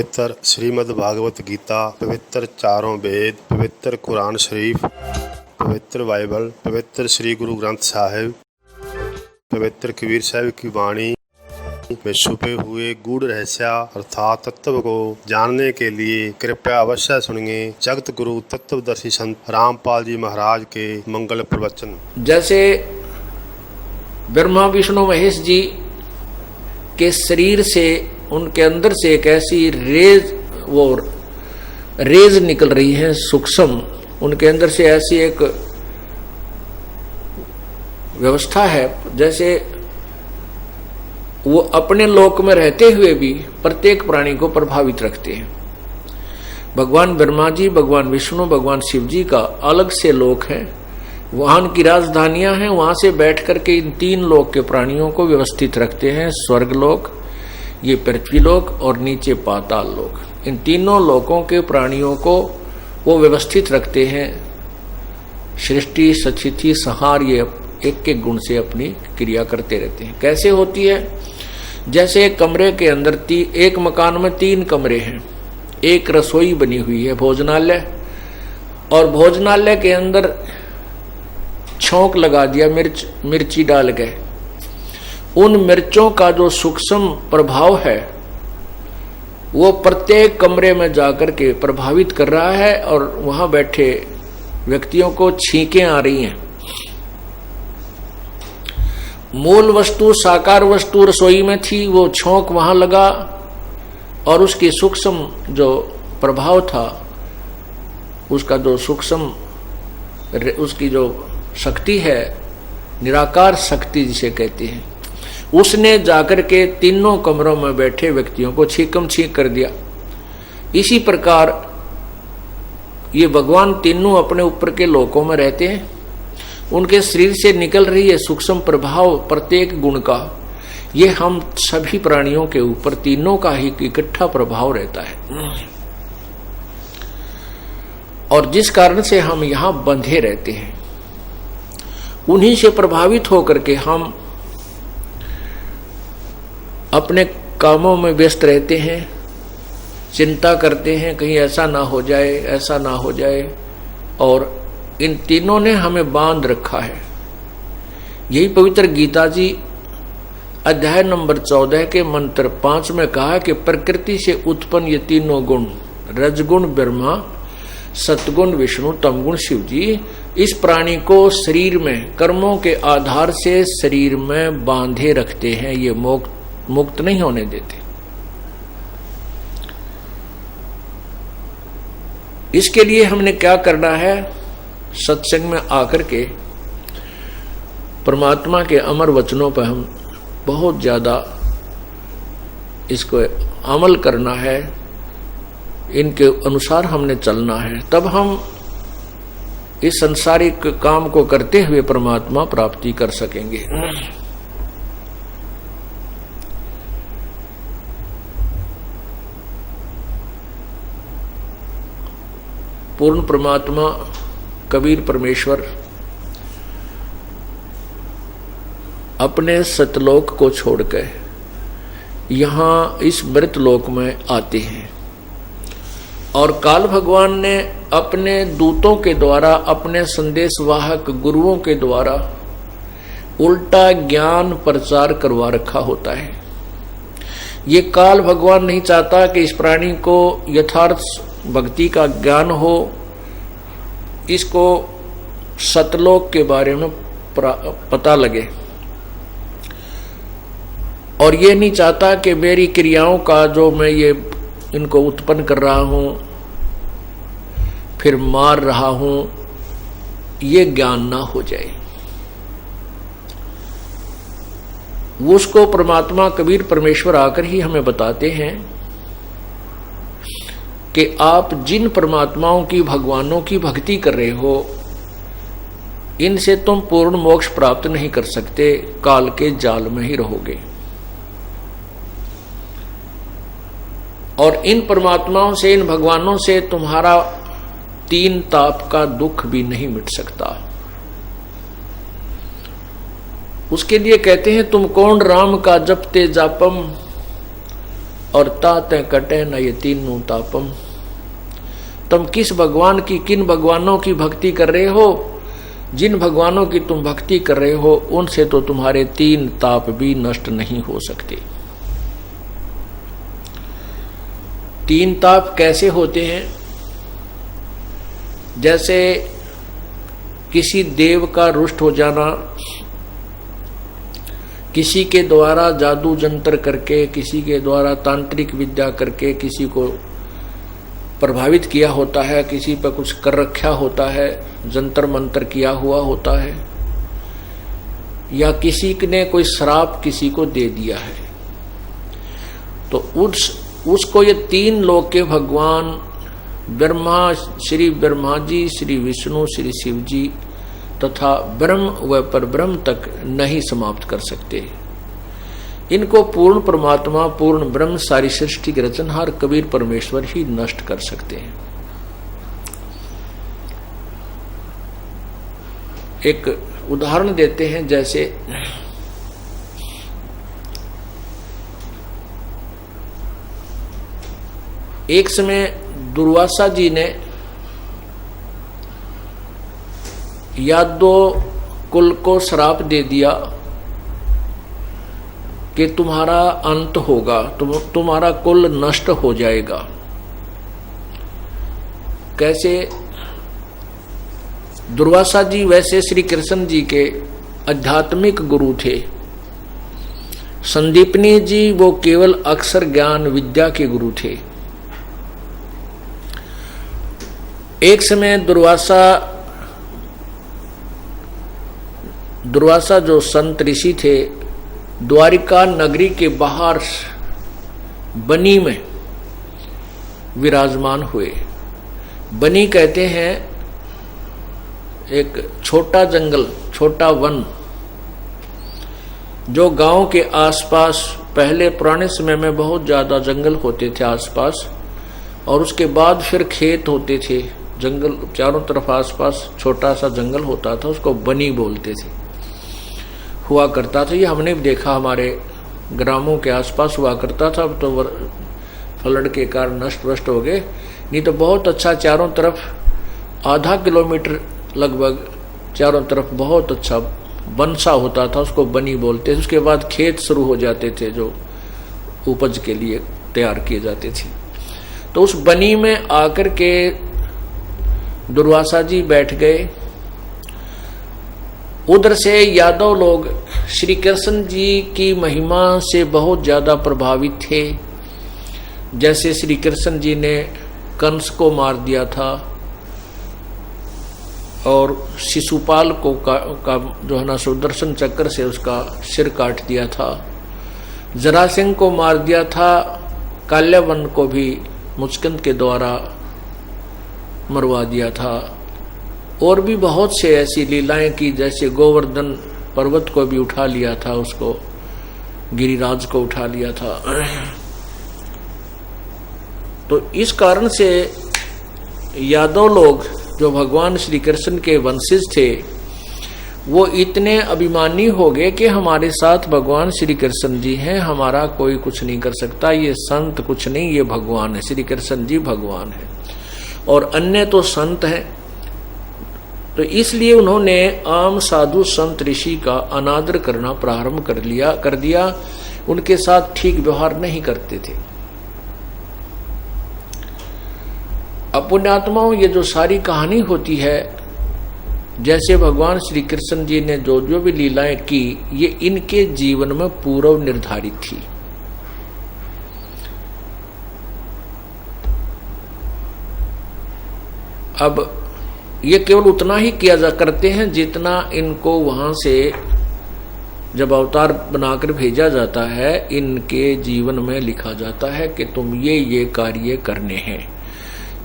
पवित्र श्रीमद् भागवत गीता, पवित्र चारों वेद, पवित्र कुरान शरीफ, पवित्र बाइबल, पवित्र श्री गुरु ग्रंथ साहिब, पवित्र कबीर साहिब की वाणी में छुपे हुए गूढ़ रहस्य अर्थात तत्व को जानने के लिए कृपया अवश्य सुनिए जगत गुरु तत्वदर्शी संत रामपाल जी महाराज के मंगल प्रवचन। जैसे ब्रह्मा विष्णु महेश जी के शरीर से, उनके अंदर से एक ऐसी रेज निकल रही है सूक्ष्म, उनके अंदर से ऐसी एक व्यवस्था है जैसे वो अपने लोक में रहते हुए भी प्रत्येक प्राणी को प्रभावित रखते हैं। भगवान ब्रह्मा जी, भगवान विष्णु, भगवान शिव जी का अलग से लोक है, वहां की राजधानियां हैं, वहां से बैठ करके इन तीन लोक के प्राणियों को व्यवस्थित रखते हैं। स्वर्ग लोक, ये पृथ्वी लोक और नीचे पाताल लोक। इन तीनों लोकों के प्राणियों को वो व्यवस्थित रखते हैं। सृष्टि, सचिति, संहार, ये एक एक गुण से अपनी क्रिया करते रहते हैं। कैसे होती है? जैसे एक कमरे के अंदर एक मकान में 3 कमरे हैं, एक रसोई बनी हुई है, भोजनालय, और भोजनालय के अंदर छौंक लगा दिया, मिर्ची डाल गए। उन मिर्चों का जो सूक्ष्म प्रभाव है वो प्रत्येक कमरे में जाकर के प्रभावित कर रहा है और वहां बैठे व्यक्तियों को छींकें आ रही हैं। मूल वस्तु, साकार वस्तु रसोई में थी, वो छौंक वहां लगा और उसकी सूक्ष्म जो प्रभाव था, उसका जो सूक्ष्म, उसकी जो शक्ति है, निराकार शक्ति जिसे कहते हैं, उसने जाकर के तीनों कमरों में बैठे व्यक्तियों को छीकम छीक कर दिया। इसी प्रकार ये भगवान तीनों अपने ऊपर के लोकों में रहते हैं। उनके शरीर से निकल रही है सूक्ष्म प्रभाव प्रत्येक गुण का, ये हम सभी प्राणियों के ऊपर तीनों का ही इकट्ठा प्रभाव रहता है, और जिस कारण से हम यहां बंधे रहते हैं, उन्हीं से प्रभावित होकर के हम अपने कामों में व्यस्त रहते हैं, चिंता करते हैं कहीं ऐसा ना हो जाए, ऐसा ना हो जाए, और इन तीनों ने हमें बांध रखा है। यही पवित्र गीता जी अध्याय नंबर 14 के मंत्र 5 में कहा कि प्रकृति से उत्पन्न ये तीनों गुण, रजगुण ब्रह्मा, सतगुण विष्णु, तमगुण शिव जी, इस प्राणी को शरीर में कर्मों के आधार से शरीर में बांधे रखते हैं, ये मुक्त नहीं होने देते। इसके लिए हमने क्या करना है? सत्संग में आकर के परमात्मा के अमर वचनों पर हम बहुत ज्यादा इसको अमल करना है, इनके अनुसार हमने चलना है, तब हम इस संसारिक काम को करते हुए परमात्मा प्राप्ति कर सकेंगे। पूर्ण परमात्मा कबीर परमेश्वर अपने सतलोक को छोड़कर यहां इस मृत लोक में आते हैं, और काल भगवान ने अपने दूतों के द्वारा, अपने संदेशवाहक गुरुओं के द्वारा उल्टा ज्ञान प्रचार करवा रखा होता है। ये काल भगवान नहीं चाहता कि इस प्राणी को यथार्थ भक्ति का ज्ञान हो, इसको सतलोक के बारे में पता लगे, और ये नहीं चाहता कि मेरी क्रियाओं का जो मैं ये इनको उत्पन्न कर रहा हूं, फिर मार रहा हूं, ये ज्ञान ना हो जाए। वो उसको परमात्मा कबीर परमेश्वर आकर ही हमें बताते हैं कि आप जिन परमात्माओं की, भगवानों की भक्ति कर रहे हो, इनसे तुम पूर्ण मोक्ष प्राप्त नहीं कर सकते, काल के जाल में ही रहोगे। और इन परमात्माओं से, इन भगवानों से तुम्हारा 3 ताप का दुख भी नहीं मिट सकता। उसके लिए कहते हैं, तुम कौन राम का जपते जापम, और ताते कटे न ये तीनों तापम। तुम किस भगवान की, किन भगवानों की भक्ति कर रहे हो? जिन भगवानों की तुम भक्ति कर रहे हो उनसे तो तुम्हारे तीन ताप भी नष्ट नहीं हो सकते। तीन ताप कैसे होते हैं? जैसे किसी देव का रुष्ट हो जाना, किसी के द्वारा जादू जंतर करके, किसी के द्वारा तांत्रिक विद्या करके किसी को प्रभावित किया होता है, किसी पर कुछ कर रखा होता है, जंतर मंतर किया हुआ होता है, या किसी ने कोई श्राप किसी को दे दिया है, तो उसको ये तीन लोक के भगवान ब्रह्मा, श्री ब्रह्मा जी, श्री विष्णु, श्री शिव जी तथा ब्रह्म व परब्रह्म तक नहीं समाप्त कर सकते। इनको पूर्ण परमात्मा, पूर्ण ब्रह्म, सारी सृष्टि के रचनहार कबीर परमेश्वर ही नष्ट कर सकते हैं। एक उदाहरण देते हैं, जैसे एक समय दुर्वासा जी ने यादव कुल को श्राप दे दिया कि तुम्हारा अंत होगा, तुम्हारा कुल नष्ट हो जाएगा। कैसे? दुर्वासा जी वैसे श्री कृष्ण जी के आध्यात्मिक गुरु थे। संदीपनी जी वो केवल अक्षर ज्ञान विद्या के गुरु थे। एक समय दुर्वासा जो संत ऋषि थे, द्वारिका नगरी के बाहर बनी में विराजमान हुए। बनी कहते हैं एक छोटा जंगल, छोटा वन, जो गांव के आसपास, पहले पुराने समय में बहुत ज्यादा जंगल होते थे आसपास, और उसके बाद फिर खेत होते थे। जंगल चारों तरफ आसपास छोटा सा जंगल होता था, उसको बनी बोलते थे, हुआ करता था। ये हमने भी देखा, हमारे ग्रामों के आसपास हुआ करता था। अब तो फ्लड के कारण नष्ट वष्ट हो गए, नहीं तो बहुत अच्छा चारों तरफ आधा किलोमीटर लगभग चारों तरफ बहुत अच्छा बनसा होता था, उसको बनी बोलते थे। उसके बाद खेत शुरू हो जाते थे जो उपज के लिए तैयार किए जाते थे। तो उस बनी में आकर के दुर्वासा जी बैठ गए। उधर से यादव लोग श्री कृष्ण जी की महिमा से बहुत ज्यादा प्रभावित थे। जैसे श्री कृष्ण जी ने कंस को मार दिया था, और शिशुपाल को का जो है ना सुदर्शन चक्र से उसका सिर काट दिया था। जरासिंह को मार दिया था। काल्यावन को भी मुचकंद के द्वारा मरवा दिया था। और भी बहुत से ऐसी लीलाएं की, जैसे गोवर्धन पर्वत को भी उठा लिया था, उसको गिरिराज को उठा लिया था। तो इस कारण से यादव लोग जो भगवान श्री कृष्ण के वंशज थे, वो इतने अभिमानी हो गए कि हमारे साथ भगवान श्री कृष्ण जी हैं, हमारा कोई कुछ नहीं कर सकता, ये संत कुछ नहीं, ये भगवान है, श्री कृष्ण जी भगवान है और अन्य तो संत हैं। तो इसलिए उन्होंने आम साधु संत ऋषि का अनादर करना प्रारंभ कर दिया। उनके साथ ठीक व्यवहार नहीं करते थे। अपुण्यात्माओं, ये जो सारी कहानी होती है, जैसे भगवान श्री कृष्ण जी ने जो जो भी लीलाएं की, ये इनके जीवन में पूर्व निर्धारित थी। अब ये केवल उतना ही किया जा करते हैं जितना इनको वहां से जब अवतार बनाकर भेजा जाता है, इनके जीवन में लिखा जाता है कि तुम ये कार्य करने हैं।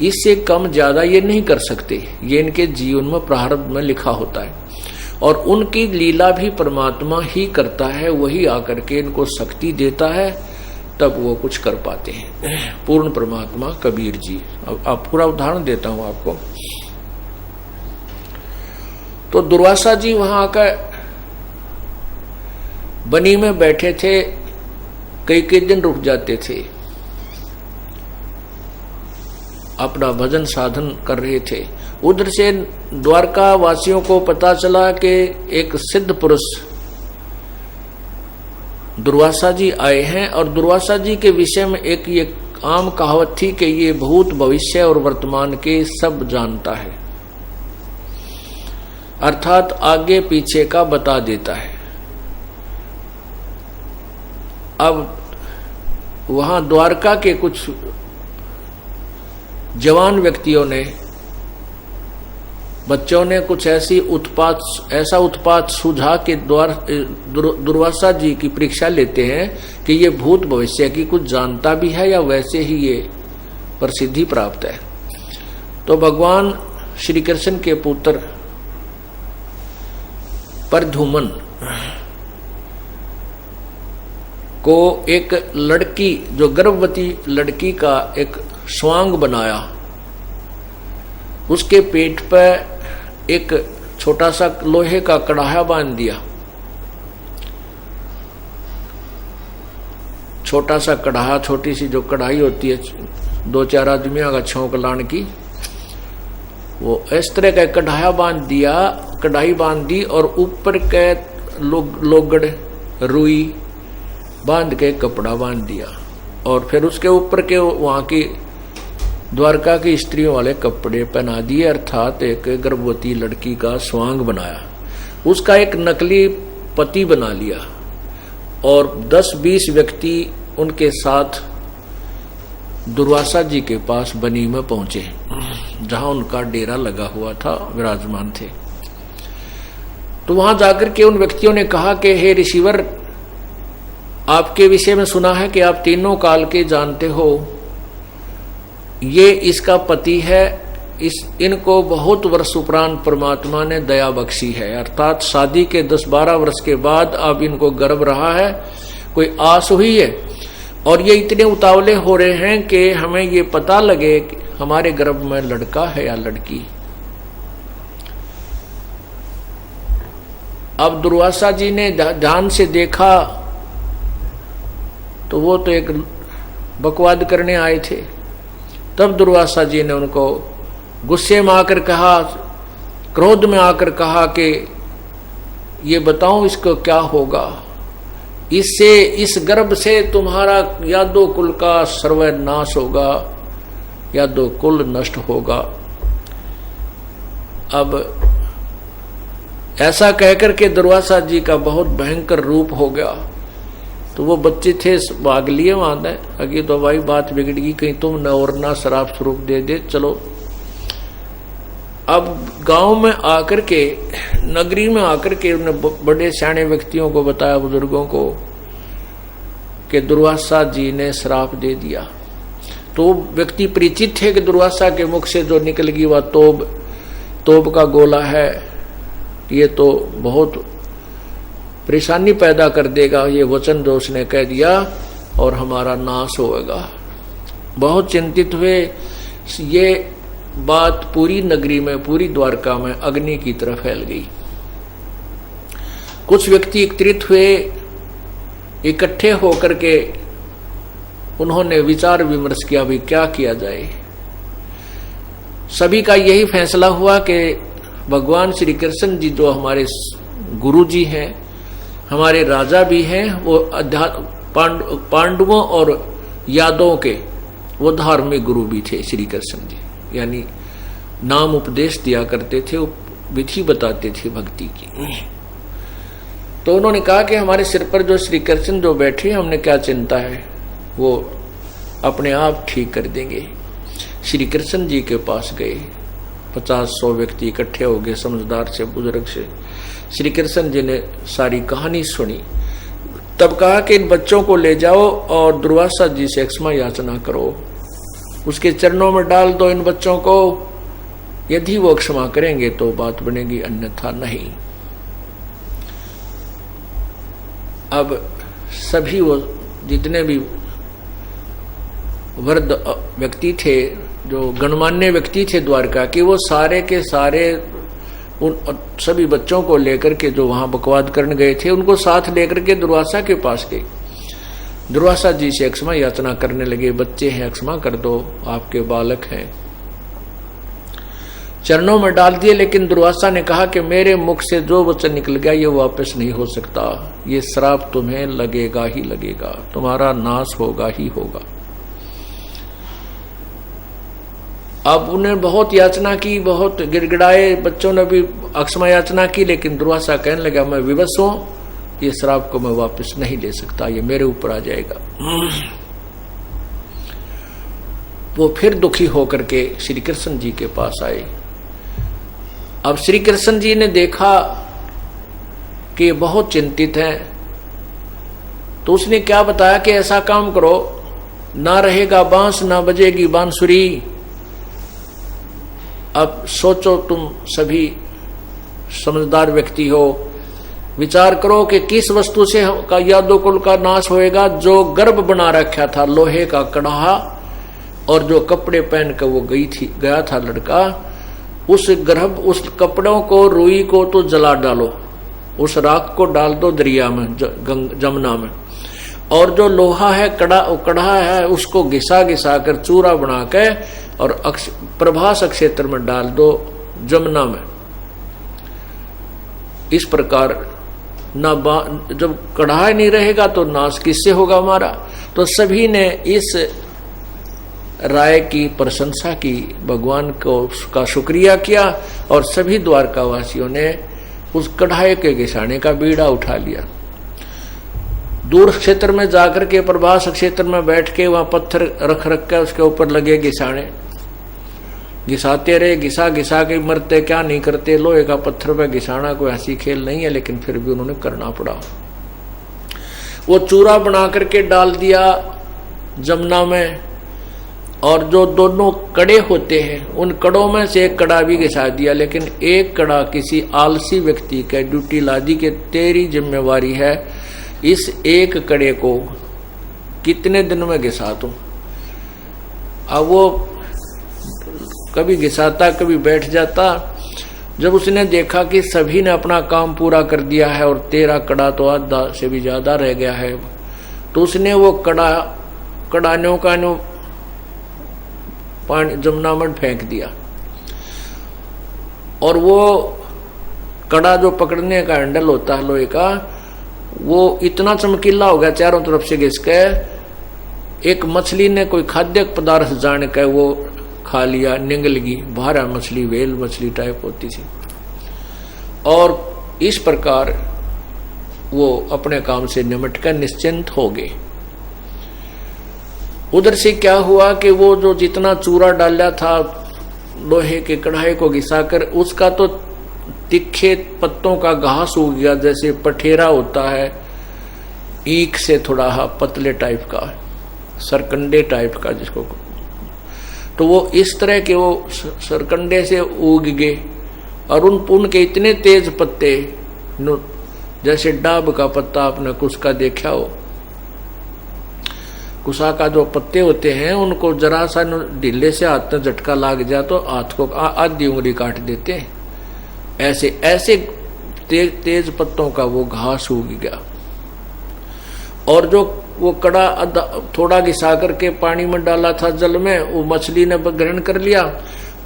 इससे कम ज्यादा ये नहीं कर सकते, ये इनके जीवन में प्रारब्ध में लिखा होता है। और उनकी लीला भी परमात्मा ही करता है, वही आकर के इनको शक्ति देता है, तब वो कुछ कर पाते हैं। पूर्ण परमात्मा कबीर जी। अब आप पूरा उदाहरण देता हूं आपको। तो दुर्वासा जी वहां आकर बनी में बैठे थे, कई दिन रुक जाते थे। अपना भजन साधन कर रहे थे। उधर से द्वारका वासियों को पता चला कि एक सिद्ध पुरुष दुर्वासा जी आए हैं, और दुर्वासा जी के विषय में एक ये आम कहावत थी कि ये भूत भविष्य और वर्तमान के सब जानता है, अर्थात आगे पीछे का बता देता है। अब वहां द्वारका के कुछ जवान व्यक्तियों ने, बच्चों ने कुछ ऐसा उत्पात सुझा के दुर्वासा जी की परीक्षा लेते हैं कि ये भूत भविष्य की कुछ जानता भी है या वैसे ही ये प्रसिद्धि प्राप्त है। तो भगवान श्री कृष्ण के पुत्र प्रद्युम्न को एक लड़की, जो गर्भवती लड़की का एक स्वांग बनाया, उसके पेट पर एक छोटा सा लोहे का कढ़ाया बांध दिया। छोटा सा कढ़ाया, छोटी सी जो कढ़ाई होती है 2-4 आदमियों का छौंक लाने की, वो इस तरह का कढ़ाया बांध दिया, कढ़ाई बांध दी, और ऊपर के लोगड़ रुई बांध के कपड़ा बांध दिया, और फिर उसके ऊपर के वहां की द्वारका की स्त्रियों वाले कपड़े पहना दिए, अर्थात एक गर्भवती लड़की का स्वांग बनाया। उसका एक नकली पति बना लिया, और 10-20 व्यक्ति उनके साथ दुर्वासा जी के पास बनी में पहुंचे, जहां उनका डेरा लगा हुआ था, विराजमान थे। तो वहां जाकर के उन व्यक्तियों ने कहा कि हे ऋषिवर, आपके विषय में सुना है कि आप तीनों काल के जानते हो, ये इसका पति है, इनको बहुत वर्ष उपरांत परमात्मा ने दया बख्शी है, अर्थात शादी के 10-12 वर्ष के बाद अब इनको गर्भ रहा है, कोई आस हुई है, और ये इतने उतावले हो रहे हैं कि हमें ये पता लगे कि हमारे गर्भ में लड़का है या लड़की। अब दुर्वासा जी ने ध्यान से देखा तो वो तो एक बकवाद करने आए थे। तब दुर्वासा जी ने उनको गुस्से में आकर कहा, क्रोध में आकर कहा कि ये बताओ इसको क्या होगा, इससे, इस गर्भ से तुम्हारा यादव कुल का सर्वनाश होगा, यादव कुल नष्ट होगा। अब ऐसा कहकर के दुर्वासा जी का बहुत भयंकर रूप हो गया। तो वो बच्चे थे, भाग लिए वहां दे, अगे तो भाई बात बिगड़ गई, कहीं तुम न और ना शराब स्वरूप दे दे, चलो। अब गांव में आकर के, नगरी में आकर के उन्होंने बड़े सियाने व्यक्तियों को बताया, बुजुर्गों को, कि दुर्वासा जी ने श्राप दे दिया। तो व्यक्ति परिचित थे कि दुर्वासा के मुख से जो निकल गई वह तोब का गोला है, ये तो बहुत परेशानी पैदा कर देगा, ये वचन जो उसने कह दिया, और हमारा नाश होगा। बहुत चिंतित हुए। ये बात पूरी नगरी में, पूरी द्वारका में अग्नि की तरह फैल गई। कुछ व्यक्ति एकत्रित हुए, इकट्ठे होकर के उन्होंने विचार विमर्श किया, भी क्या किया जाए। सभी का यही फैसला हुआ कि भगवान श्री कृष्ण जी जो हमारे गुरु जी हैं, हमारे राजा भी हैं, वो पांडवों और यादवों के वो धार्मिक गुरु भी थे श्री कृष्ण जी, यानी नाम उपदेश दिया करते थे, विधि बताते थे भक्ति की। तो उन्होंने कहा कि हमारे सिर पर जो श्री कृष्ण जो बैठे, हमने क्या चिंता है, वो अपने आप ठीक कर देंगे। श्री कृष्ण जी के पास गए, 50-100 व्यक्ति इकट्ठे हो गए, समझदार से, बुजुर्ग से। श्री कृष्ण जी ने सारी कहानी सुनी। तब कहा कि इन बच्चों को ले जाओ और दुर्वासा जी से क्षमा याचना करो, उसके चरणों में डाल दो इन बच्चों को, यदि वो क्षमा करेंगे तो बात बनेगी, अन्यथा नहीं। अब सभी वो जितने भी वृद्ध व्यक्ति थे, जो गणमान्य व्यक्ति थे द्वारका के, वो सारे के सारे उन सभी बच्चों को लेकर के जो वहां बकवाद करने गए थे, उनको साथ लेकर के दुर्वासा के पास गए। दुर्वासा जी से क्षमा याचना करने लगे, बच्चे हैं, क्षमा कर दो, आपके बालक हैं। चरणों में डाल दिए, लेकिन दुर्वासा ने कहा कि मेरे मुख से जो वचन निकल गया ये वापस नहीं हो सकता, ये श्राप तुम्हें लगेगा ही लगेगा, तुम्हारा नाश होगा ही होगा। अब उन्हें बहुत याचना की, बहुत गिड़गिड़ाए, बच्चों ने भी अक्षमा याचना की, लेकिन दुर्वासा कहने लगा मैं विवश हूं, ये श्राप को मैं वापस नहीं ले सकता, ये मेरे ऊपर आ जाएगा। वो फिर दुखी होकर के श्री कृष्ण जी के पास आए। अब श्री कृष्ण जी ने देखा कि बहुत चिंतित हैं, तो उसने क्या बताया कि ऐसा काम करो, ना रहेगा बांस ना बजेगी बांसुरी। अब सोचो, तुम सभी समझदार व्यक्ति हो, विचार करो कि किस वस्तु से का यादवकुल का नाश होएगा। जो गर्भ बना रखा था लोहे का कड़ाहा और जो कपड़े पहन कर वो गया था लड़का, उस गर्भ, उस कपड़ों को, रुई को तो जला डालो, उस राख को डाल दो दरिया में, जमुना में, और जो लोहा है कड़ा है उसको घिसा घिसा कर चूरा बना के और प्रभास क्षेत्र में डाल दो जमुना में। इस प्रकार जब कढ़ाई नहीं रहेगा तो नाश किससे होगा हमारा। तो सभी ने इस राय की प्रशंसा की, भगवान को का शुक्रिया किया और सभी द्वारका वासियों ने उस कढ़ाई के घिसाने का बीड़ा उठा लिया। दूर क्षेत्र में जाकर के प्रभास क्षेत्र में बैठ के वहां पत्थर रख के उसके ऊपर लगे घिसाने, घिसाते रहे, घिसा घिसा के मरते क्या नहीं करते। लोहे का पत्थर पे घिसाना कोई हंसी खेल नहीं है, लेकिन फिर भी उन्होंने करना पड़ा। वो चूरा बना करके डाल दिया जमुना में, और जो दोनों कड़े होते हैं उन कड़ों में से एक कड़ा भी घिसा दिया। लेकिन एक कड़ा किसी आलसी व्यक्ति के ड्यूटी ला दी कि तेरी जिम्मेवारी है इस एक कड़े को कितने दिन में घिसा दूं। अब वो कभी घिसाता कभी बैठ जाता। जब उसने देखा कि सभी ने अपना काम पूरा कर दिया है और तेरा कड़ा तो आधा से भी ज्यादा रह गया है, तो उसने वो कड़ानों का पानी जमुना में फेंक दिया। और वो कड़ा जो पकड़ने का हैंडल होता है लोहे का, वो इतना चमकीला हो गया चारों तरफ से घिस के, एक मछली ने कोई खाद्य पदार्थ जान के वो खा लिया, निगलगी, भारा मछली, वेल मछली टाइप होती थी। और इस प्रकार वो अपने काम से निमट कर निश्चिंत हो गए। उधर से क्या हुआ कि वो जो जितना चूरा डाला था लोहे के कढ़ाई को घिसाकर, उसका तो तिखे पत्तों का घास उग गया, जैसे पठेरा होता है ईख से थोड़ा पतले टाइप का, सरकंडे टाइप का जिसको, तो वो इस तरह के वो सरकंडे से उग गए। और उनके इतने तेज पत्ते, जैसे डाब का पत्ता आपने कुसका देखा हो, कुसा का जो पत्ते होते हैं उनको जरा सा ढीले से हाथ में झटका लाग जाए तो हाथ को आधी उंगली काट देते हैं। ऐसे ऐसे तेज पत्तों का वो घास उग गया। और जो वो कड़ा थोड़ा घिसा करके पानी में डाला था जल में, वो मछली ने ग्रहण कर लिया।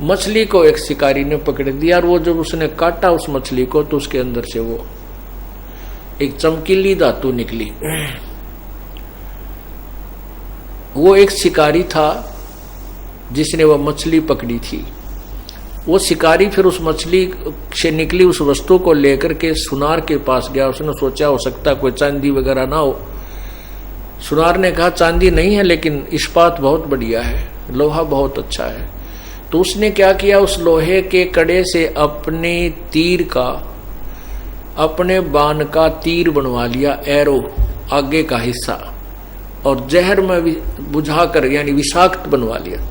मछली को एक शिकारी ने पकड़ दिया, और वो जब उसने काटा उस मछली को तो उसके अंदर से वो एक चमकीली धातु निकली। वो एक शिकारी था जिसने वह मछली पकड़ी थी। वो शिकारी फिर उस मछली से निकली उस वस्तु को लेकर के सुनार के पास गया। उसने सोचा हो सकता कोई चांदी वगैरह ना हो। सुनार ने कहा चांदी नहीं है, लेकिन इस्पात बहुत बढ़िया है, लोहा बहुत अच्छा है। तो उसने क्या किया, उस लोहे के कड़े से अपने तीर का, अपने बाण का तीर बनवा लिया, एरो आगे का हिस्सा, और जहर में बुझाकर यानी विषाक्त बनवा लिया।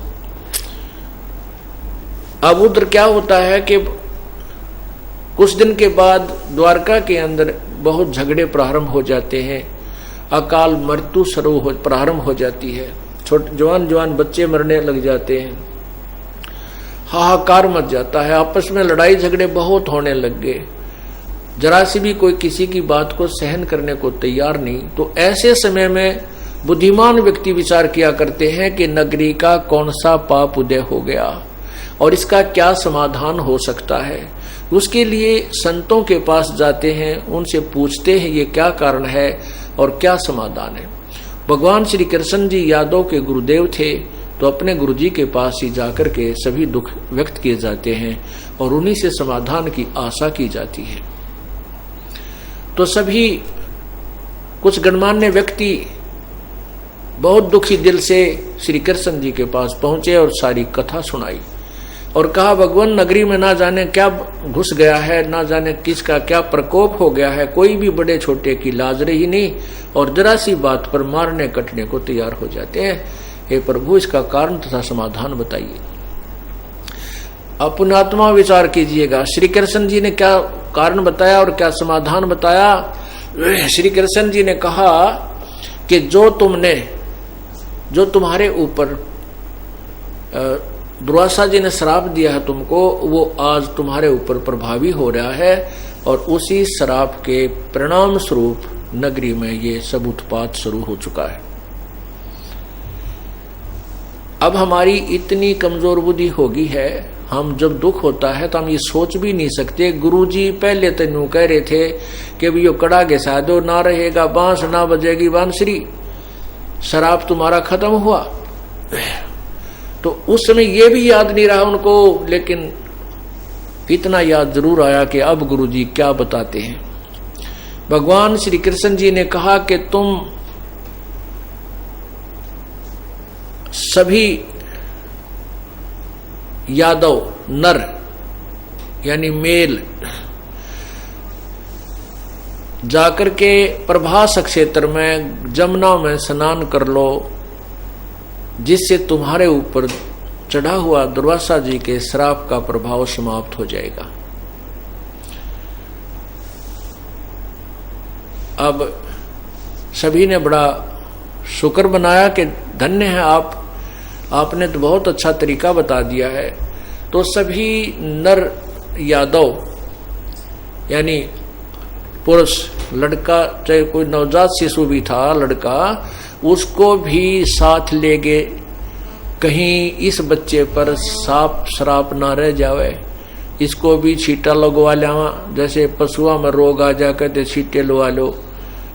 अब उधर क्या होता है कि कुछ दिन के बाद द्वारका के अंदर बहुत झगड़े प्रारंभ हो जाते हैं, अकाल मृत्यु शुरू प्रारंभ हो जाती है, छोटे जवान बच्चे मरने लग जाते हैं, हाहाकार मच जाता है, आपस में लड़ाई झगड़े बहुत होने लग गए। जरा सी भी कोई किसी की बात को सहन करने को तैयार नहीं। तो ऐसे समय में बुद्धिमान व्यक्ति विचार किया करते हैं कि नगरी का कौन सा पाप उदय हो गया, और इसका क्या समाधान हो सकता है। उसके लिए संतों के पास जाते हैं, उनसे पूछते हैं ये क्या कारण है और क्या समाधान है। भगवान श्री कृष्ण जी यादव के गुरुदेव थे, तो अपने गुरुजी के पास ही जाकर के सभी दुख व्यक्त किए जाते हैं और उन्हीं से समाधान की आशा की जाती है। तो सभी कुछ गणमान्य व्यक्ति बहुत दुखी दिल से श्री कृष्ण जी के पास पहुंचे और सारी कथा सुनाई और कहा, भगवान नगरी में ना जाने क्या घुस गया है, ना जाने किसका क्या प्रकोप हो गया है, कोई भी बड़े छोटे की लाज रही नहीं और जरा सी बात पर मारने कटने को तैयार हो जाते हैं। हे प्रभु, इसका कारण तथा समाधान बताइए। अपनात्मा विचार कीजिएगा, श्री कृष्ण जी ने क्या कारण बताया और क्या समाधान बताया। श्री कृष्ण जी ने कहा कि जो तुम्हारे ऊपर दुर्वासा जी ने श्राप दिया है तुमको, वो आज तुम्हारे ऊपर प्रभावी हो रहा है और उसी श्राप के परिणाम स्वरूप नगरी में ये सब उत्पात शुरू हो चुका है। अब हमारी इतनी कमजोर बुद्धि होगी है, हम जब दुख होता है तो हम ये सोच भी नहीं सकते। गुरुजी पहले तो यूं कह रहे थे कि भी यो कड़ा के साधो ना रहेगा, बांस ना बजेगी बांसुरी, शराब तुम्हारा खत्म हुआ। तो उस समय ये भी याद नहीं रहा उनको, लेकिन इतना याद जरूर आया कि अब गुरुजी क्या बताते हैं। भगवान श्री कृष्ण जी ने कहा कि तुम सभी यादव नर यानी मेल जाकर के प्रभास क्षेत्र में जमुना में स्नान कर लो, जिससे तुम्हारे ऊपर चढ़ा हुआ दुर्वासा जी के श्राप का प्रभाव समाप्त हो जाएगा। अब सभी ने बड़ा शुक्र बनाया कि धन्य है आपने तो बहुत अच्छा तरीका बता दिया है। तो सभी नर यादव यानी पुरुष, लड़का चाहे कोई नवजात शिशु भी था लड़का, उसको भी साथ ले गए, कहीं इस बच्चे पर साप श्राप ना रह जावे, इसको भी छींटा लगवा लिया। जैसे पशुआ में रोग आ जा कहते छींटे लगवा लो,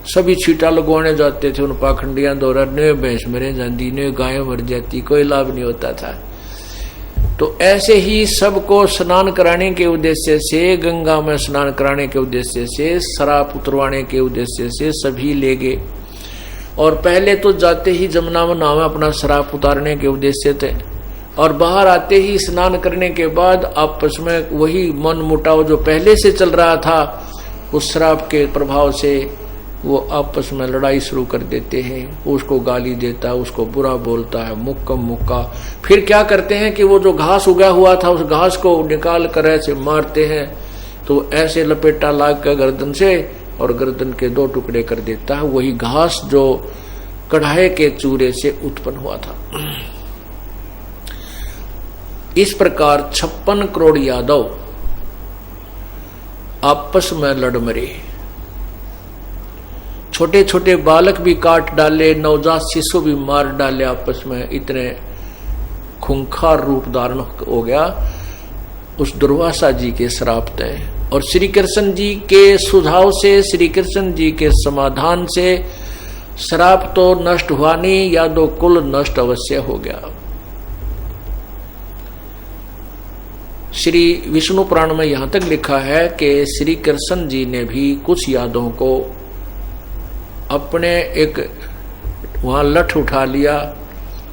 सभी छींटा लगवाने जाते थे उन पाखंडियां दौरा, ने भैंस मरे जाती, ने गाय मर जाती, कोई लाभ नहीं होता था। तो ऐसे ही सबको स्नान कराने के उद्देश्य से, गंगा में स्नान कराने के उद्देश्य से, श्राप उतरवाने के उद्देश्य से सभी ले गए। और पहले तो जाते ही जमुना में नहावे अपना श्राप उतारने के उद्देश्य थे, और बाहर आते ही स्नान करने के बाद आपस में वही मन मुटाव जो पहले से चल रहा था उस श्राप के प्रभाव से वो आपस में लड़ाई शुरू कर देते हैं। उसको गाली देता है, उसको बुरा बोलता है, मुक्का मुक्का। फिर क्या करते हैं कि वो जो घास उगा हुआ था उस घास को निकाल कर ऐसे मारते हैं, तो ऐसे लपेटा लाग कर गर्दन से और गर्दन के 2 टुकड़े कर देता है। वही घास जो कढ़ाई के चूरे से उत्पन्न हुआ था। इस प्रकार 56 करोड़ यादव आपस में लड़ मरे, छोटे छोटे बालक भी काट डाले, नवजात शिशु भी मार डाले आपस में। इतने खूंखार रूप धारण हो गया उस दुर्वासा जी के श्राप तय। और श्री कृष्ण जी के सुझाव से, श्री कृष्ण जी के समाधान से श्राप तो नष्ट हुआ नहीं, यादव कुल नष्ट अवश्य हो गया। श्री विष्णु पुराण में यहां तक लिखा है कि श्री कृष्ण जी ने भी कुछ यादवों को अपने एक वहां लठ उठा लिया,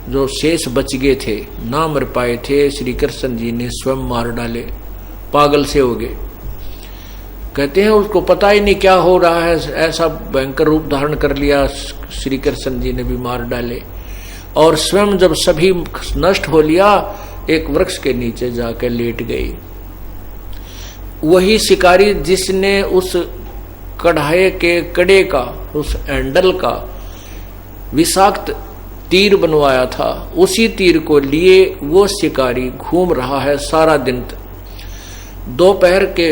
जो शेष बच गए थे, ना मर पाए थे, श्री कृष्ण जी ने स्वयं मार डाले, पागल से हो गए। कहते हैं उसको पता ही नहीं क्या हो रहा है, ऐसा भयंकर रूप धारण कर लिया, श्री कृष्ण जी ने भी मार डाले। और स्वयं जब सभी नष्ट हो लिया, एक वृक्ष के नीचे जाकर लेट गई। वही शिकारी जिसने उस कढ़ाई के कड़े का, उस हैंडल का विषाक्त तीर बनवाया था, उसी तीर को लिए वो शिकारी घूम रहा है सारा दिन। दोपहर के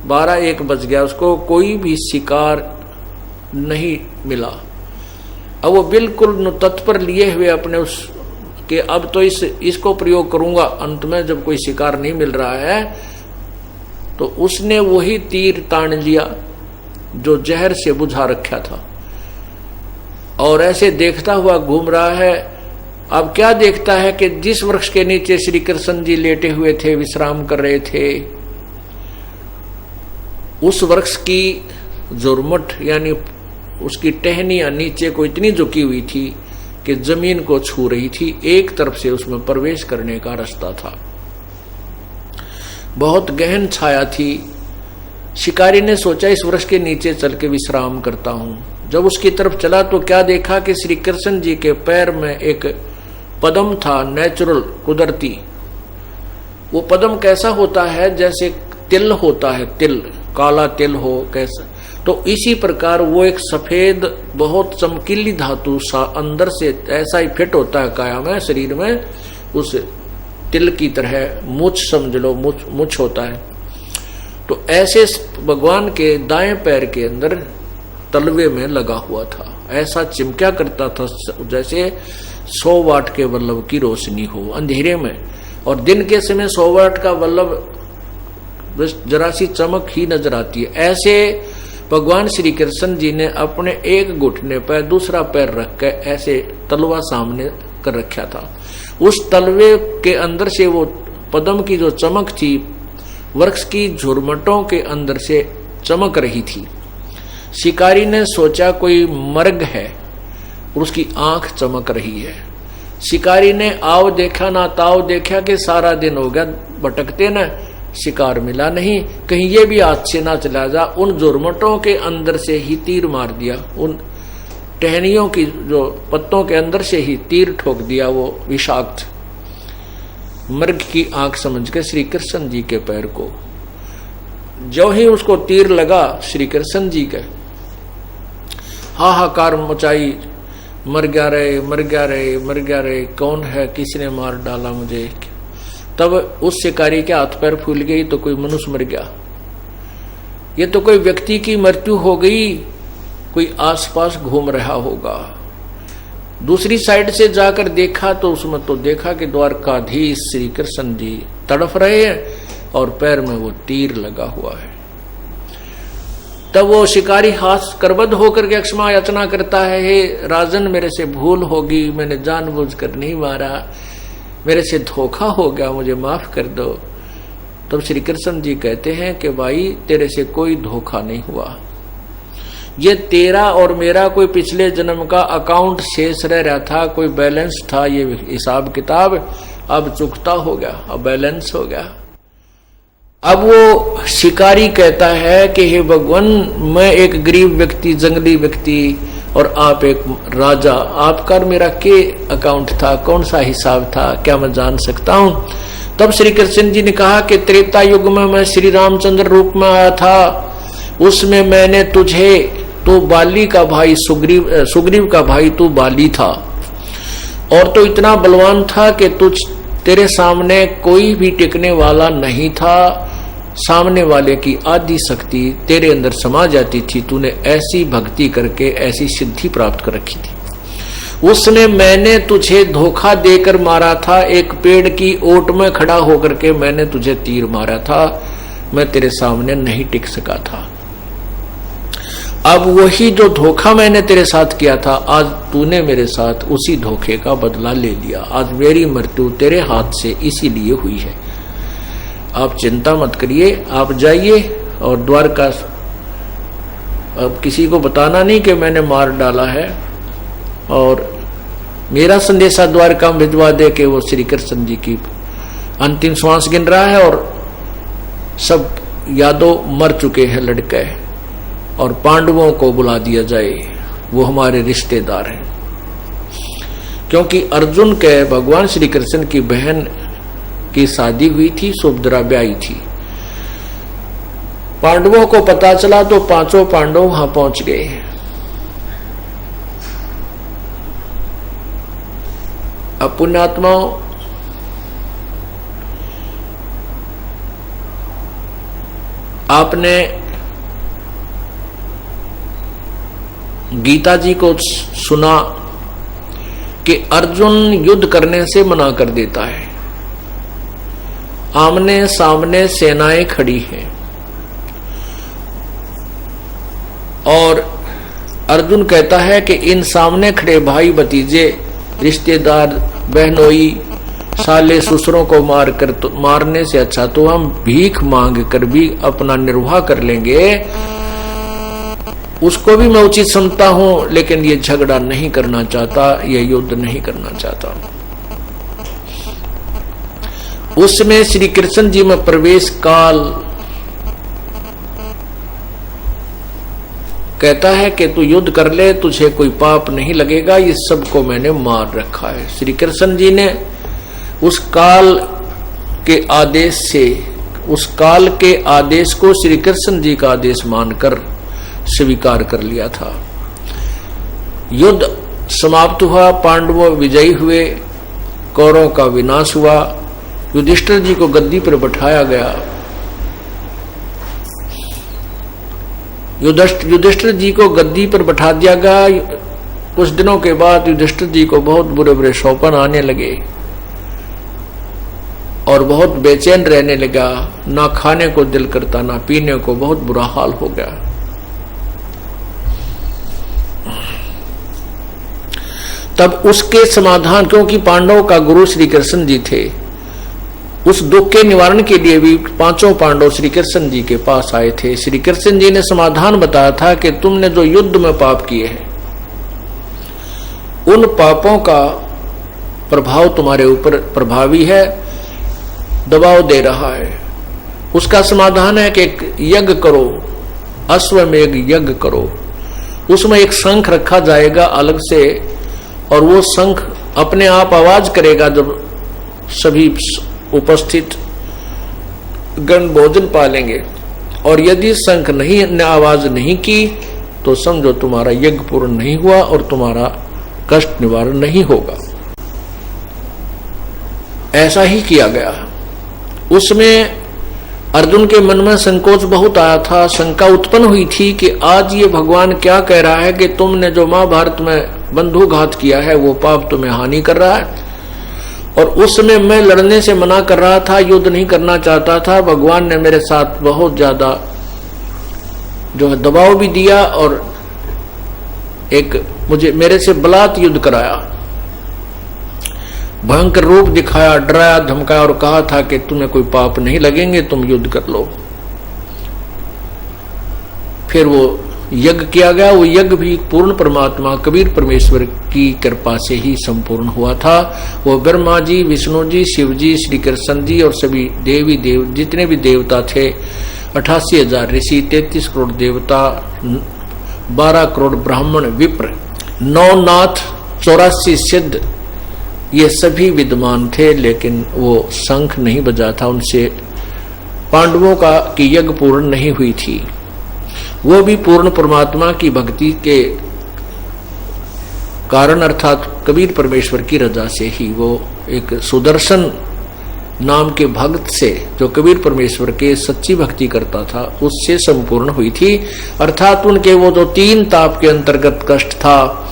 12-1 बज गया, उसको कोई भी शिकार नहीं मिला। अब वो बिल्कुल तत्पर लिए हुए अपने उस कि अब तो इसको प्रयोग करूंगा। अंत में जब कोई शिकार नहीं मिल रहा है तो उसने वही तीर तान लिया जो जहर से बुझा रखा था, और ऐसे देखता हुआ घूम रहा है। अब क्या देखता है कि जिस वृक्ष के नीचे श्री कृष्ण जी लेटे हुए थे, विश्राम कर रहे थे, उस वृक्ष की जुर्मट यानी उसकी टहनियां नीचे को इतनी झुकी हुई थी कि जमीन को छू रही थी। एक तरफ से उसमें प्रवेश करने का रास्ता था। बहुत गहन छाया थी। शिकारी ने सोचा इस वृक्ष के नीचे चल के विश्राम करता हूं। जब उसकी तरफ चला तो क्या देखा कि श्री कृष्ण जी के पैर में एक पद्म था, नेचुरल, कुदरती। वो पद्म कैसा होता है, जैसे तिल होता है, तिल, काला तिल हो कैसा, तो इसी प्रकार वो एक सफेद बहुत चमकीली धातु सा अंदर से ऐसा ही फिट होता है काया में, शरीर में, उस तिल की तरह मुछ समझ लो, मुछ होता है। तो ऐसे भगवान के दाएं पैर के अंदर तलवे में लगा हुआ था। ऐसा चिमक्या करता था जैसे 100 वाट के बल्ब की रोशनी हो अंधेरे में, और दिन के समय 100 वाट का बल्ब जरा सी चमक ही नजर आती है। ऐसे भगवान श्री कृष्ण जी ने अपने एक घुटने पर दूसरा पैर रख कर ऐसे तलवा सामने कर रखा था। उस तलवे के अंदर से वो पद्म की जो चमक थी वृक्ष की झुरमटों के अंदर से चमक रही थी। शिकारी ने सोचा कोई मर्ग है और उसकी आंख चमक रही है। शिकारी ने आओ देखा ना ताव देखा कि सारा दिन हो गया भटकते न, शिकार मिला नहीं, कहीं ये भी हाथ से ना चला जा। उन झुरमटों के अंदर से ही तीर मार दिया, उन टहनियों की जो पत्तों के अंदर से ही तीर ठोक दिया वो विषाक्त मर्ग की आंख समझ के श्री कृष्ण जी के पैर को। जो ही उसको तीर लगा श्री कृष्ण जी के हाहाकार मचाई, मर गया रे, मर गया रे, मर गया रे, कौन है, किसने मार डाला मुझे। तब उस शिकारी के हाथ पैर फूल गई तो कोई मनुष्य मर गया, ये तो कोई व्यक्ति की मृत्यु हो गई, कोई आसपास घूम रहा होगा। दूसरी साइड से जाकर देखा तो उसमें तो देखा कि द्वारकाधीश श्री कृष्ण जी तड़फ रहे हैं और पैर में वो तीर लगा हुआ है। तब वो शिकारी हाथ करबद्ध होकर के क्षमा याचना करता है, हे राजन मेरे से भूल होगी, मैंने जानबूझकर नहीं मारा, मेरे से धोखा हो गया, मुझे माफ कर दो। तब श्री कृष्ण जी कहते हैं कि भाई तेरे से कोई धोखा नहीं हुआ, ये तेरा और मेरा कोई पिछले जन्म का अकाउंट शेष रह रहा था, कोई बैलेंस था, ये हिसाब किताब अब चुकता हो गया, अब बैलेंस हो गया। अब वो शिकारी कहता है कि हे भगवान मैं एक गरीब व्यक्ति, जंगली व्यक्ति, और आप एक राजा, आपका और मेरा के अकाउंट था, कौन सा हिसाब था, क्या मैं जान सकता हूं। तब श्री कृष्ण जी ने कहा कि त्रेता युग में मैं श्री रामचंद्र रूप में आया था, उसमें मैंने तुझे, तो बाली का भाई सुग्रीव का भाई तू बाली था, और तो इतना बलवान था कि तेरे सामने कोई भी टिकने वाला नहीं था, सामने वाले की आदि शक्ति तेरे अंदर समा जाती थी, तूने ऐसी भक्ति करके ऐसी सिद्धि प्राप्त कर रखी थी। उसने मैंने तुझे धोखा देकर मारा था, एक पेड़ की ओट में खड़ा होकर के मैंने तुझे तीर मारा था, मैं तेरे सामने नहीं टिक सका था। अब वही जो धोखा मैंने तेरे साथ किया था, आज तूने मेरे साथ उसी धोखे का बदला ले लिया, आज मेरी मृत्यु तेरे हाथ से इसीलिए हुई है। आप चिंता मत करिए, आप जाइए और द्वारका, अब किसी को बताना नहीं कि मैंने मार डाला है, और मेरा संदेशा द्वारका में भिजवा दे कि वो श्री कृष्ण जी की अंतिम श्वास गिन रहा है और सब यादव मर चुके हैं लड़के, और पांडवों को बुला दिया जाए, वो हमारे रिश्तेदार हैं। क्योंकि अर्जुन के भगवान श्री कृष्ण की बहन की शादी हुई थी, सुभद्रा ब्याही थी। पांडवों को पता चला तो पांचों पांडव वहां पहुंच गए। अब पुण्यात्माओं, आपने गीता जी को सुना कि अर्जुन युद्ध करने से मना कर देता है। आमने सामने सेनाएं खड़ी हैं और अर्जुन कहता है कि इन सामने खड़े भाई भतीजे, रिश्तेदार, बहनोई, साले ससुरों को मारने से अच्छा तो हम भीख मांग कर भी अपना निर्वाह कर लेंगे। उसको भी मैं उचित समझता हूं, लेकिन ये झगड़ा नहीं करना चाहता, ये युद्ध नहीं करना चाहता। उसमें श्री कृष्ण जी में प्रवेश काल कहता है कि तू युद्ध कर ले, तुझे कोई पाप नहीं लगेगा, ये सबको मैंने मार रखा है। श्री कृष्ण जी ने उस काल के आदेश से, उस काल के आदेश को श्री कृष्ण जी का आदेश मानकर स्वीकार कर लिया था। युद्ध समाप्त हुआ, पांडव विजयी हुए, कौरवों का विनाश हुआ, युधिष्ठिर जी को गद्दी पर बैठाया गया। युधिष्ठिर जी को गद्दी पर बैठा दिया गया। कुछ दिनों के बाद युधिष्ठिर जी को बहुत बुरे बुरे सौपन आने लगे और बहुत बेचैन रहने लगा, ना खाने को दिल करता ना पीने को, बहुत बुरा हाल हो गया। तब उसके समाधान, क्योंकि पांडवों का गुरु श्री कृष्ण जी थे, उस दुख के निवारण के लिए भी पांचों पांडव श्री कृष्ण जी के पास आए थे। श्री कृष्ण जी ने समाधान बताया था कि तुमने जो युद्ध में पाप किए हैं, उन पापों का प्रभाव तुम्हारे ऊपर प्रभावी है, दबाव दे रहा है। उसका समाधान है कि एक यज्ञ करो, अश्वमेध यज्ञ करो। उसमें एक शंख रखा जाएगा अलग से, और वो शंख अपने आप आवाज करेगा जब सभी उपस्थित गण भोजन पालेंगे, और यदि शंख ने आवाज नहीं की तो समझो तुम्हारा यज्ञ पूर्ण नहीं हुआ और तुम्हारा कष्ट निवारण नहीं होगा। ऐसा ही किया गया। उसमें अर्जुन के मन में संकोच बहुत आया था, शंका उत्पन्न हुई थी कि आज ये भगवान क्या कह रहा है कि तुमने जो महाभारत में बंधुघात किया है वो पाप तुम्हें हानि कर रहा है, और उसमें मैं लड़ने से मना कर रहा था, युद्ध नहीं करना चाहता था। भगवान ने मेरे साथ बहुत ज्यादा जो है दबाव भी दिया और एक मेरे से बलात् युद्ध कराया, भयंकर रूप दिखाया, डराया धमकाया और कहा था कि तुम्हें कोई पाप नहीं लगेंगे, तुम युद्ध कर लो। फिर वो यज्ञ किया गया। वो यज्ञ भी पूर्ण परमात्मा कबीर परमेश्वर की कृपा से ही संपूर्ण हुआ था। वो ब्रह्मा जी, विष्णु जी, शिव जी, श्री कृष्ण जी और सभी देवी जितने भी देवता थे, 88,000 ऋषि, 33 करोड़ देवता, 12 करोड़ ब्राह्मण, विप्र, 9 नाथ, 84 सिद्ध, ये सभी विद्यमान थे। लेकिन वो शंख नहीं बजा था, उनसे पांडवों का की यज्ञ पूर्ण नहीं हुई थी। वो भी पूर्ण परमात्मा की भक्ति के कारण अर्थात कबीर परमेश्वर की रजा से ही, वो एक सुदर्शन नाम के भक्त से जो कबीर परमेश्वर के सच्ची भक्ति करता था उससे संपूर्ण हुई थी। अर्थात उनके वो जो 3 ताप के अंतर्गत कष्ट था,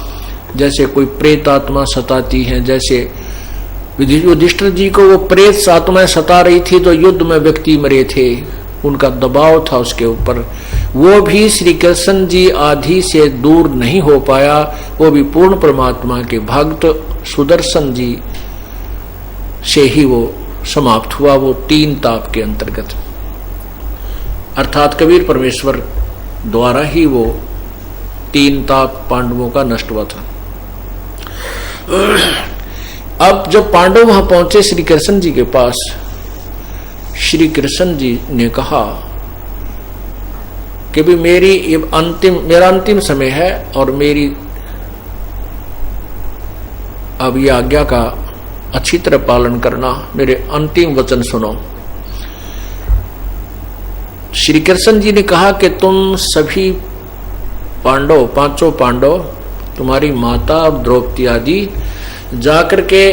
जैसे कोई प्रेत आत्मा सताती है, जैसे युधिष्ठिर जी को वो प्रेत आत्माएं सता रही थी जो युद्ध में व्यक्ति मरे थे, उनका दबाव था उसके ऊपर, वो भी श्री कृष्ण जी आदि से दूर नहीं हो पाया। वो भी पूर्ण परमात्मा के भक्त सुदर्शन जी से ही वो समाप्त हुआ, वो 3 ताप के अंतर्गत, अर्थात कबीर परमेश्वर द्वारा ही वो 3 ताप पांडवों का नष्ट हुआ था। अब जब पांडव वहां पहुंचे श्री कृष्ण जी के पास, श्री कृष्ण जी ने कहा कि भी मेरा अंतिम समय है और मेरी अब ये आज्ञा का अच्छी तरह पालन करना, मेरे अंतिम वचन सुनो। श्री कृष्ण जी ने कहा कि तुम सभी पांडव, 5 पांडव, तुम्हारी माता द्रौपदी आदि जाकर के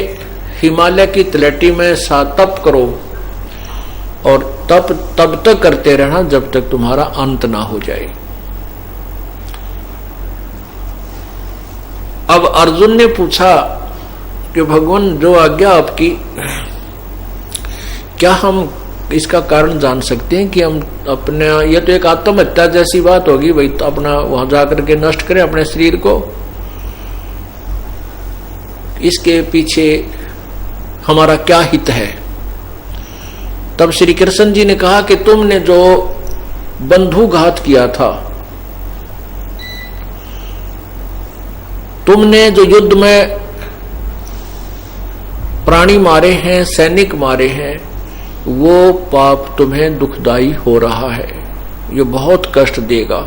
हिमालय की तलहटी में तप करो और तब तक करते रहना जब तक तुम्हारा अंत ना हो जाए। अब अर्जुन ने पूछा कि भगवान जो आज्ञा आपकी, क्या हम इसका कारण जान सकते हैं कि हम अपने, यह तो एक आत्महत्या जैसी बात होगी भाई, तो अपना वहां जाकर के नष्ट करें अपने शरीर को, इसके पीछे हमारा क्या हित है। तब श्री कृष्ण जी ने कहा कि तुमने जो बंधुघात किया था, तुमने जो युद्ध में प्राणी मारे हैं, सैनिक मारे हैं, वो पाप तुम्हें दुखदाई हो रहा है, ये बहुत कष्ट देगा,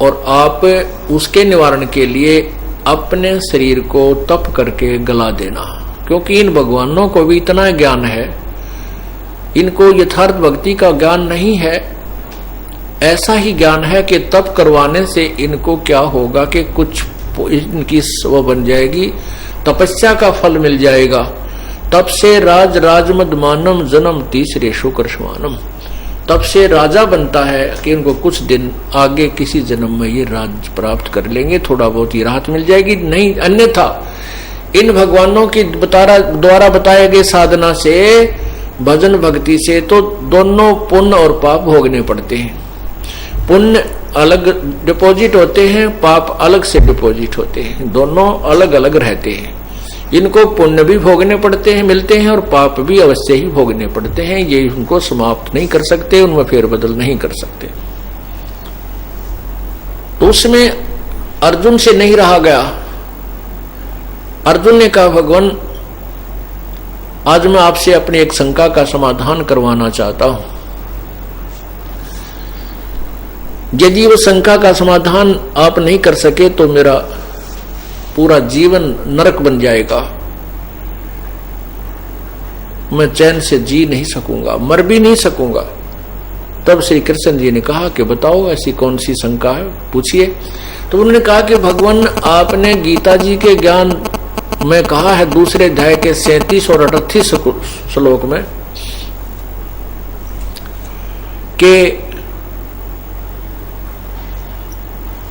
और आप उसके निवारण के लिए अपने शरीर को तप करके गला देना। क्योंकि इन भगवानों को भी इतना ज्ञान है, इनको यथार्थ भक्ति का ज्ञान नहीं है। ऐसा ही ज्ञान है कि तप करवाने से इनको क्या होगा कि कुछ इनकी वो बन जाएगी, तपस्या का फल मिल जाएगा। तब से राज राजमदमानम जन्म तीसरे शुक्रशमानम, तब से राजा बनता है कि इनको कुछ दिन आगे किसी जन्म में ये राज प्राप्त कर लेंगे, थोड़ा बहुत ही राहत मिल जाएगी। नहीं अन्यथा इन भगवानों की द्वारा बताए गए साधना से, भजन भक्ति से तो दोनों पुण्य और पाप भोगने पड़ते हैं। पुण्य अलग डिपॉजिट होते हैं, पाप अलग से डिपॉजिट होते हैं, दोनों अलग अलग रहते हैं। इनको पुण्य भी भोगने पड़ते हैं, मिलते हैं, और पाप भी अवश्य ही भोगने पड़ते हैं। ये उनको समाप्त नहीं कर सकते, उनमें फेरबदल नहीं कर सकते। तो उसमें अर्जुन से नहीं रहा गया। अर्जुन ने कहा, भगवान आज मैं आपसे अपनी एक शंका का समाधान करवाना चाहता हूं। यदि वो शंका का समाधान आप नहीं कर सके तो मेरा पूरा जीवन नरक बन जाएगा, मैं चैन से जी नहीं सकूंगा, मर भी नहीं सकूंगा। तब श्री कृष्ण जी ने कहा कि बताओ ऐसी कौन सी शंका है, पूछिए। तो उन्होंने कहा कि भगवान आपने गीता जी के ज्ञान में कहा है दूसरे अध्याय के 37 और 38 श्लोक में कि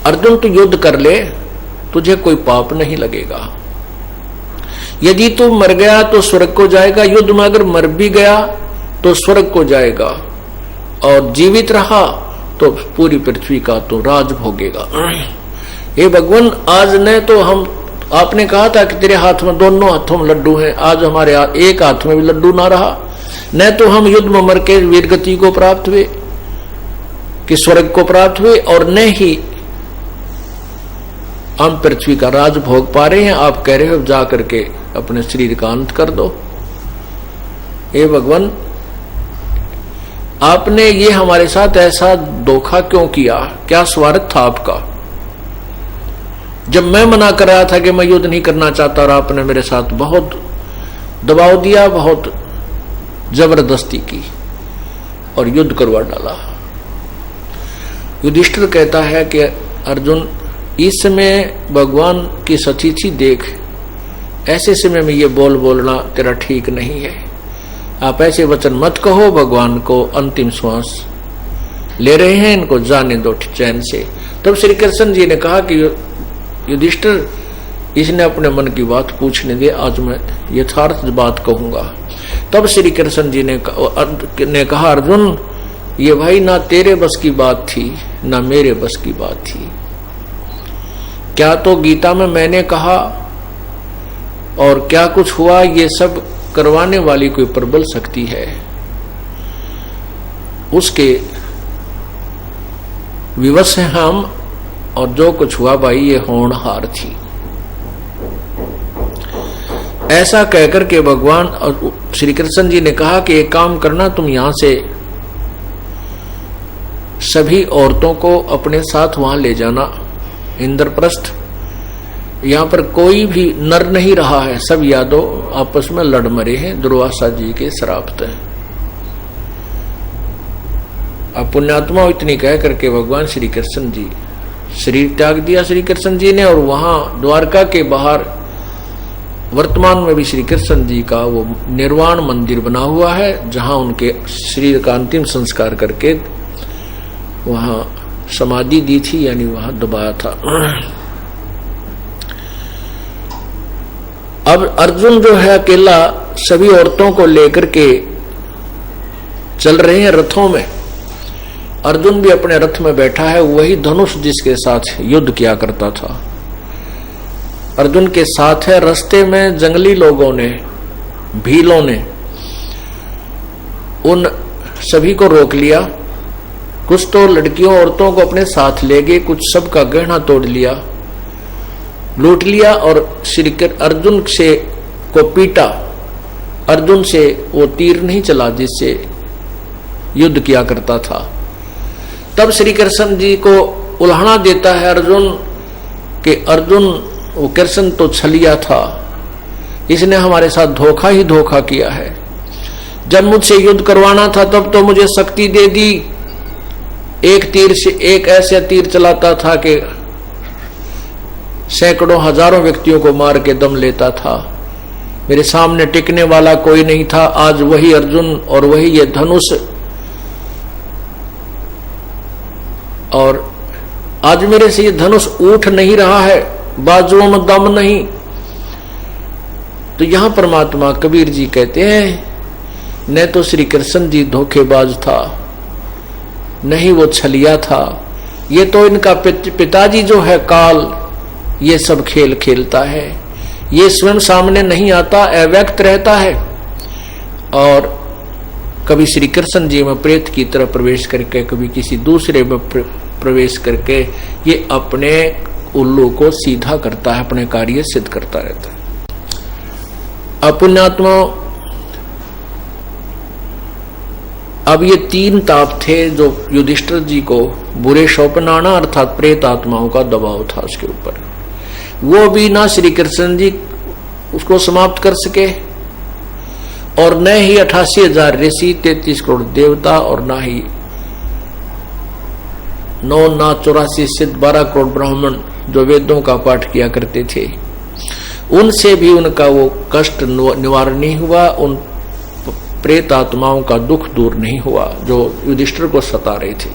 अर्जुन तू युद्ध कर ले, तुझे कोई पाप नहीं लगेगा। यदि तू मर गया तो स्वर्ग को जाएगा, युद्ध में अगर मर भी गया तो स्वर्ग को जाएगा, और जीवित रहा तो पूरी पृथ्वी का तो राज भोगेगा। हे भगवान, आज न तो हम, आपने कहा था कि तेरे हाथ में, दोनों हाथों में लड्डू हैं, आज हमारे एक हाथ में भी लड्डू ना रहा। न तो हम युद्ध में मर के वीरगति को प्राप्त हुए कि स्वर्ग को प्राप्त हुए, और न ही हम पृथ्वी का राज भोग पा रहे हैं। आप कह रहे हो जा करके अपने शरीर का अंत कर दो। हे भगवान, आपने ये हमारे साथ ऐसा धोखा क्यों किया? क्या स्वार्थ था आपका? जब मैं मना कर रहा था कि मैं युद्ध नहीं करना चाहता, और आपने मेरे साथ बहुत दबाव दिया, बहुत जबरदस्ती की और युद्ध करवा डाला। युधिष्ठिर कहता है कि अर्जुन, इस समय भगवान की सचीची देख, ऐसे समय में ये बोलना तेरा ठीक नहीं है। आप ऐसे वचन मत कहो, भगवान को अंतिम श्वास ले रहे हैं, इनको जाने दो चैन से। तब श्री कृष्ण जी ने कहा कि युधिष्ठिर, इसने अपने मन की बात पूछने दे, आज मैं यथार्थ बात कहूंगा। तब श्री कृष्ण जी ने कहा, अर्जुन, ये भाई ना तेरे बस की बात थी ना मेरे बस की बात थी। क्या तो गीता में मैंने कहा और क्या कुछ हुआ, ये सब करवाने वाली कोई प्रबल शक्ति है, उसके विवश हैं हम, और जो कुछ हुआ भाई ये होनहार थी। ऐसा कहकर के भगवान और श्री कृष्ण जी ने कहा कि एक काम करना, तुम यहां से सभी औरतों को अपने साथ वहां ले जाना, इंद्रप्रस्थ। यहां पर कोई भी नर नहीं रहा है, सब यादव आपस में लड़ मरे हैं दुर्वासा जी के श्राप से। अब पुण्यात्मा इतनी कह करके भगवान श्री कृष्ण जी शरीर त्याग दिया श्री कृष्ण जी ने, और वहां द्वारका के बाहर वर्तमान में भी श्री कृष्ण जी का वो निर्वाण मंदिर बना हुआ है, जहां उनके शरीर का अंतिम संस्कार करके वहां समाधि दी थी, यानी वहां दबाया था। अब अर्जुन जो है अकेला सभी औरतों को लेकर के चल रहे हैं रथों में। अर्जुन भी अपने रथ में बैठा है, वही धनुष जिसके साथ युद्ध किया करता था अर्जुन के साथ है। रास्ते में जंगली लोगों ने, भीलों ने उन सभी को रोक लिया। कुछ तो लड़कियों औरतों को अपने साथ ले गए, कुछ सबका गहना तोड़ लिया, लूट लिया और श्री अर्जुन से को पीटा। अर्जुन से वो तीर नहीं चला जिससे युद्ध किया करता था। तब श्री कृष्ण जी को उल्हाना देता है अर्जुन कि अर्जुन, वो कृष्ण तो छलिया था, इसने हमारे साथ धोखा ही धोखा किया है। जब मुझसे युद्ध करवाना था तब तो मुझे शक्ति दे दी, एक तीर से एक ऐसा तीर चलाता था कि सैकड़ों हजारों व्यक्तियों को मार के दम लेता था। मेरे सामने टिकने वाला कोई नहीं था। आज वही अर्जुन और वही ये धनुष, और आज मेरे से ये धनुष उठ नहीं रहा है, बाजुओं में दम नहीं। तो यहां परमात्मा कबीर जी कहते हैं, न तो श्री कृष्ण जी धोखेबाज था, नहीं वो छलिया था, ये तो इनका पिताजी जो है काल, ये सब खेल खेलता है। ये स्वयं सामने नहीं आता, अव्यक्त रहता है और कभी श्री कृष्ण जी में प्रेत की तरह प्रवेश करके, कभी किसी दूसरे में प्रवेश करके ये अपने उल्लू को सीधा करता है, अपने कार्य सिद्ध करता रहता है। अपुण्यात्मा, अब ये तीन ताप थे जो युधिष्ठिर जी को बुरे शोपनाना अर्थात प्रेत आत्माओं का दबाव था उसके ऊपर, वो भी ना श्री कृष्ण जी उसको समाप्त कर सके और न ही 88,000 ऋषि, 33 करोड़ देवता और ना ही 84 सिद्ध 12 करोड़ ब्राह्मण जो वेदों का पाठ किया करते थे, उनसे भी उनका वो कष्ट निवारण नहीं हुआ, उन प्रेत आत्माओं का दुख दूर नहीं हुआ जो युधिष्ठिर को सता रहे थे।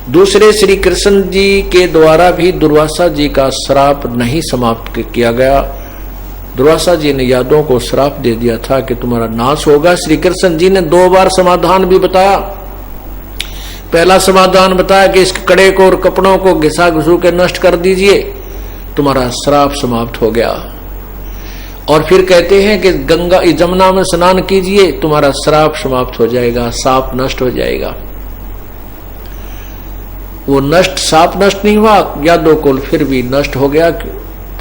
दूसरे श्री कृष्ण जी के द्वारा भी दुर्वासा जी का श्राप नहीं समाप्त किया गया। दुर्वासा जी ने यादवों को श्राप दे दिया था कि तुम्हारा नाश होगा। श्री कृष्ण जी ने 2 बार समाधान भी बताया। पहला समाधान बताया कि इस कड़े को और कपड़ों को घिसा घिसू के नष्ट कर दीजिए, तुम्हारा श्राप समाप्त हो गया। और फिर कहते हैं कि गंगा जमुना में स्नान कीजिए, तुम्हारा श्राप समाप्त हो जाएगा, साप नष्ट हो जाएगा। वो नष्ट, साप नष्ट नहीं हुआ, यादव कुल फिर भी नष्ट हो गया।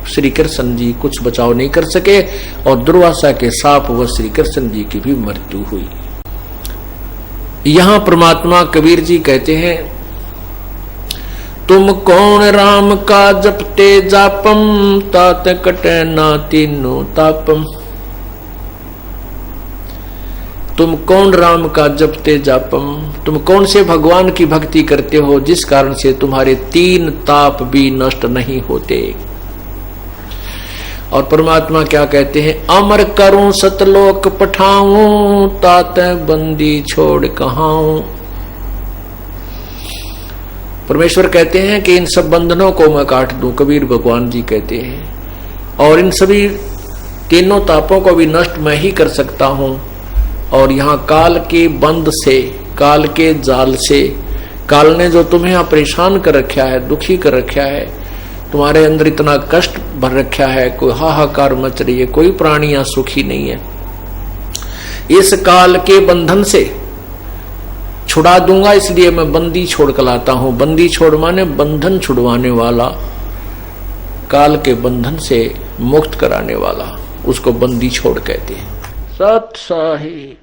श्री कृष्ण जी कुछ बचाव नहीं कर सके और दुर्वासा के साप व श्री कृष्ण जी की भी मृत्यु हुई। यहां परमात्मा कबीर जी कहते हैं, तुम कौन राम का जपते जापम, तात कटे ना तीनों तापम। तुम कौन राम का जपते जापम, तुम कौन से भगवान की भक्ति करते हो जिस कारण से तुम्हारे 3 ताप भी नष्ट नहीं होते। और परमात्मा क्या कहते हैं, अमर करूं सतलोक पठाऊं, तात बंदी छोड़ कहाऊं। परमेश्वर कहते हैं कि इन सब बंधनों को मैं काट दूं, कबीर भगवान जी कहते हैं, और इन सभी तीनों तापों को भी नष्ट मैं ही कर सकता हूं। और यहाँ काल के बंद से, काल के जाल से, काल ने जो तुम्हें परेशान कर रखा है, दुखी कर रखा है, तुम्हारे अंदर इतना कष्ट भर रखा है, कोई हाहाकार मच रही है, कोई प्राणी यहाँ सुखी नहीं है, इस काल के बंधन से छुड़ा दूंगा। इसलिए मैं बंदी छोड़ कर लाता हूं। बंदी छोड़ माने बंधन छुड़वाने वाला, काल के बंधन से मुक्त कराने वाला, उसको बंदी छोड़ कहते हैं। सत साहिब।